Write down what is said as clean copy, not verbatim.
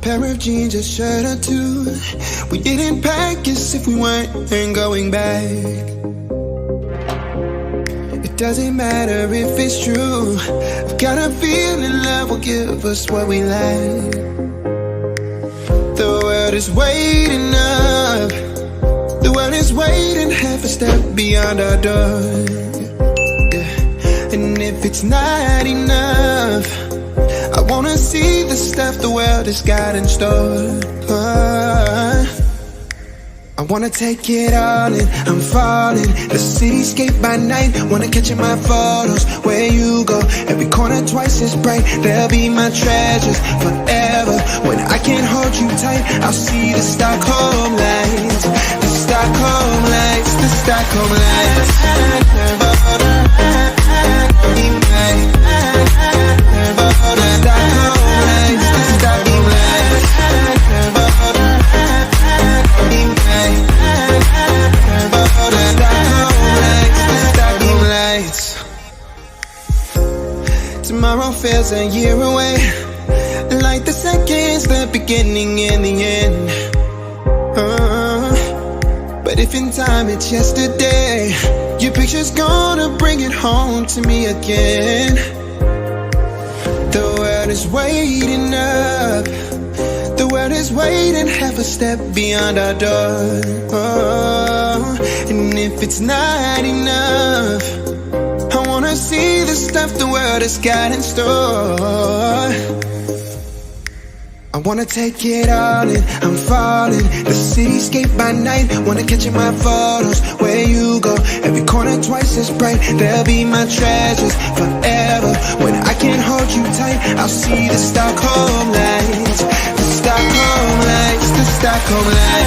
pair of jeans, a shirt or two. We didn't pack as if we weren't going back. It doesn't matter if it's true. I've got a feeling love will give us what we lack. The world is waiting up. The world is waiting half a step beyond our door. Yeah. And if it's not enough, I wanna see the stuff the world has got in store. I wanna take it all in, I'm falling. The cityscape by night, wanna catch in my photos. Where you go, every corner twice as bright. They'll be my treasures forever. When I can't hold you tight, I'll see the Stockholm lights. The Stockholm lights, the Stockholm lights. Tomorrow feels a year away, like the seconds, the beginning and the end. But if in time it's yesterday, your picture's gonna bring it home to me again. The world is waiting up. The world is waiting half a step beyond our door. And if it's not enough, I wanna see the stuff the world has got in store. I wanna take it all in, I'm falling. The cityscape by night, wanna catch in my photos. Where you go, every corner twice as bright. They'll be my treasures forever. When I can't hold you tight, I'll see the Stockholm lights. The Stockholm lights, the Stockholm lights.